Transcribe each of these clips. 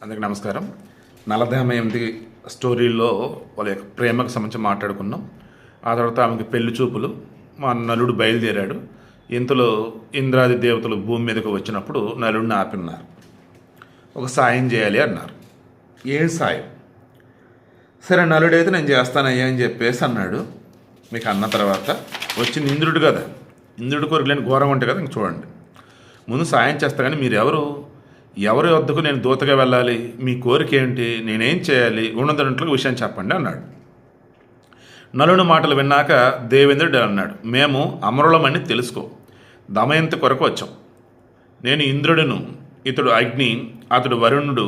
అందరికీ నమస్కారం. నలదమయంతి స్టోరీలో వాళ్ళ యొక్క ప్రేమకు సంబంధించి మాట్లాడుకున్నాం. ఆ తర్వాత ఆమెకి పెళ్లి చూపులు, మా నలుడు బయలుదేరాడు. ఇంతలో ఇంద్రాది దేవతలు భూమి మీదకు వచ్చినప్పుడు నలుడిని ఆపిన్నారు. ఒక సాయం చేయాలి అన్నారు. ఏం సాయం? సరే నలుడైతే నేను చేస్తానయ్యా అని చెప్పేసి అన్నాడు. మీకు అన్న తర్వాత వచ్చింది ఇంద్రుడు కదా. ఇంద్రుడి కోరికలేని ఘోరం ఉంటే కదా. ఇంక చూడండి, ముందు సాయం చేస్తా కానీ మీరు ఎవరి వద్దకు నేను దూతగా వెళ్ళాలి, మీ కోరిక ఏంటి, నేనేం చేయాలి, ఉన్నదన్నట్లుగా విషయం చెప్పండి అన్నాడు. నలుని మాటలు విన్నాక దేవేంద్రుడు అన్నాడు, మేము అమరులమని తెలుసుకో, దమయంతి కొరకు వచ్చాం. నేను ఇంద్రుడును, ఇతడు అగ్ని, అతడు వరుణుడు,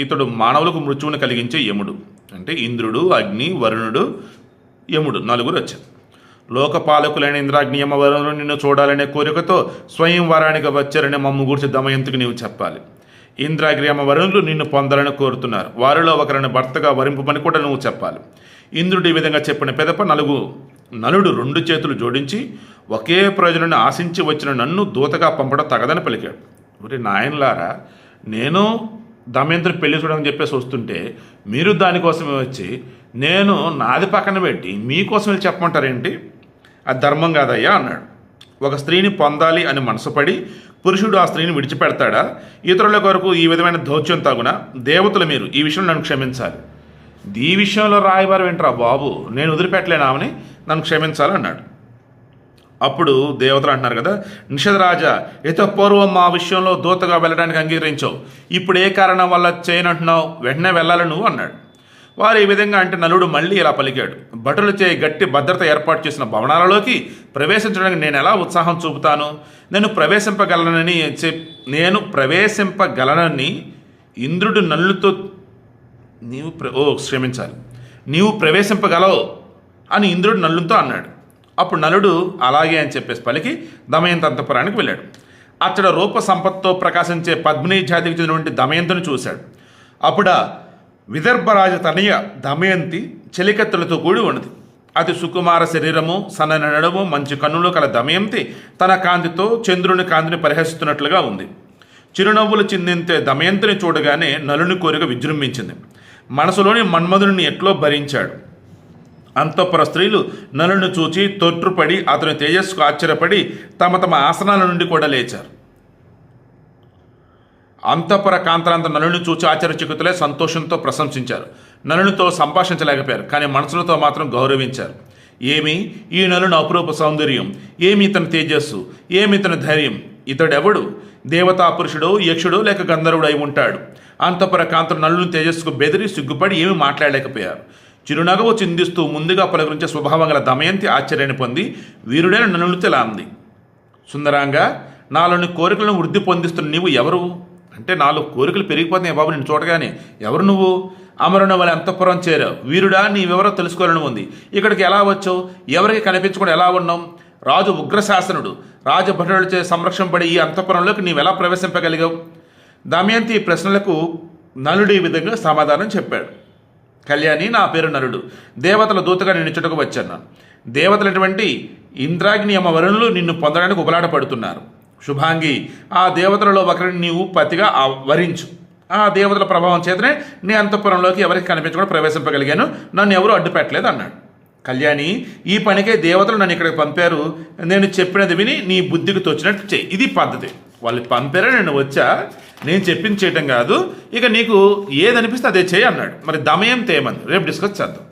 ఇతడు మానవులకు మృత్యువును కలిగించే యముడు. అంటే ఇంద్రుడు, అగ్ని, వరుణుడు, యముడు నలుగురు వచ్చారు. లోకపాలకులైన ఇంద్రాగ్ని యమవరుణుడు నిన్ను చూడాలనే కోరికతో స్వయంవరానికి వచ్చారని మమ్ము గురించి దమయంతికి నీవు చెప్పాలి. ఇంద్రాగ్ని యమవరుణులు నిన్ను పొందాలని కోరుతున్నారు. వారిలో ఒకరిని భర్తగా వరింపమని కూడా నువ్వు చెప్పాలి. ఇంద్రుడు ఈ విధంగా చెప్పిన పెదప నలుడు 2 చేతులు జోడించి ఒకే ప్రయోజనాన్ని ఆశించి వచ్చిన నన్ను దూతగా పంపడం తగదని పలికాడు. మరి నాయనలారా, నేను దమయంతుని పెళ్లి చూడని చెప్పేసి వస్తుంటే మీరు దానికోసమే వచ్చి నేను నాది పక్కన పెట్టి మీకోసం వెళ్ళి చెప్పమంటారేంటి? అది ధర్మం కాదయ్యా అన్నాడు. ఒక స్త్రీని పొందాలి అని మనసుపడి పురుషుడు ఆ స్త్రీని విడిచిపెడతాడా? ఇతరుల కొరకు ఈ విధమైన దౌత్యం తగున? దేవతలు మీరు ఈ విషయంలో నన్ను క్షమించాలి. ఈ విషయంలో రాయబారం ఏంట్రా బాబు, నేను వదిలిపెట్టలేనామని నన్ను క్షమించాలి అన్నాడు. అప్పుడు దేవతలు అంటున్నారు కదా, నిషధరాజా, పూర్వం మా విషయంలో దూతగా వెళ్ళడానికి అంగీకరించావు, ఇప్పుడు ఏ కారణం వల్ల చేయనంటున్నావు, వెంటనే వెళ్ళాలి నువ్వు అన్నాడు. వారు ఈ విధంగా అంటే నలుడు మళ్ళీ ఇలా పలికాడు, భటులచే గట్టి భద్రత ఏర్పాటు చేసిన భవనాలలోకి ప్రవేశించడానికి నేను ఎలా ఉత్సాహం చూపుతాను? నేను ప్రవేశింపగలనని ఇంద్రుడు నలుతో నీవు ప్రవేశింపగలవు అని ఇంద్రుడు నలుతో అన్నాడు. అప్పుడు నలుడు అలాగే అని చెప్పేసి పలికి దమయంతి అంతఃపురానికి వెళ్ళాడు. అతడు రూప సంపత్తో ప్రకాశించే పద్మిని జాతికి చెందినటువంటి దమయంతిని చూశాడు. అప్పుడు విదర్భరాజ తనయ దమయంతి చెలికత్తెలతో కూడి ఉన్నది. అతి సుకుమార శరీరము, సన్నని నడుము, మంచి కన్నులు కల దమయంతి తన కాంతితో చంద్రుని కాంతిని పరిహసిస్తున్నట్లుగా ఉంది. చిరునవ్వులు చిందింతే దమయంతిని చూడగానే నలుని కోరిక విజృంభించింది. మనసులోని మన్మధుడిని ఎట్లో భరించాడు. అంతఃపుర స్త్రీలు నలుని చూచి తొట్టుపడి అతని తేజస్సుకు ఆశ్చర్యపడి తమ తమ ఆసనాల నుండి కూడా లేచారు. అంతఃపుర కాంతలంత నలుని చూచి ఆశ్చర్యచకితులై సంతోషంతో ప్రశంసించారు. నలునితో సంభాషించలేకపోయారు, కానీ మనసులతో మాత్రం గౌరవించారు. ఏమి ఈ నలుని అపురూప సౌందర్యం, ఏమి ఇతని తేజస్సు, ఏమి ఇతని ధైర్యం, ఇతడెవడు? దేవతా పురుషుడు, యక్షుడు లేక గంధర్వుడు అయి ఉంటాడు. అంతఃపుర కాంతలు నలుని తేజస్సుకు బెదిరి సిగ్గుపడి ఏమీ మాట్లాడలేకపోయారు. చిరునగవు చిందిస్తూ ముందుగా పలకరించే స్వభావం గల దమయంతి ఆశ్చర్యాన్ని పొంది వీరుడైన నలునితో ఇలా అంది, సుందరాంగా, నాలోని కోరికలను వృద్ధి పొందిస్తున్న నీవు ఎవరు? అంటే నాలో కోరికలు పెరిగిపోతున్నాయి బాబు నేను చూడగానే. ఎవరు నువ్వు? అమరుని వల్ల అంతఃపురం చేరావు. వీరుడా, నీవెవరో తెలుసుకోవాలని ఉంది. ఇక్కడికి ఎలా వచ్చావు? ఎవరికి కనిపించకుండా ఎలా ఉన్నావు? రాజు ఉగ్రశాసనుడు, రాజభటులచే సంరక్షింపబడి ఈ అంతఃపురంలోకి నీవెలా ప్రవేశింపగలిగావు? దమయంతి ఈ ప్రశ్నలకు నలుడు ఈ విధంగా సమాధానం చెప్పాడు. కళ్యాణి, నా పేరు నలుడు. దేవతల దూతగా నేను ఇచ్చుటకు వచ్చాను. దేవతలటువంటి ఇంద్రాగ్ని యమవరుణులు నిన్ను పొందడానికి ఉబలాట పడుతున్నారు. శుభాంగి, ఆ దేవతలలో ఒకరిని నీవు పతిగా వరించు. ఆ దేవతల ప్రభావం చేతనే నీ అంతఃపురంలోకి ఎవరికి కనిపించకుండా ప్రవేశింపగలిగాను. నన్ను ఎవరు అడ్డుపెట్టలేదు అన్నాడు. కళ్యాణి, ఈ పనికే దేవతలు నన్ను ఇక్కడికి పంపారు. నేను చెప్పినది విని నీ బుద్ధికి తోచినట్టు చెయ్యి. ఇది పద్ధతి. వాళ్ళు పంపారే, నేను వచ్చా, నేను చెప్పింది చేయటం కాదు. ఇక నీకు ఏదనిపిస్తే అదే చేయి అన్నాడు. మరి దమయంతి ఏమంది రేపు డిస్కస్ చేద్దాం.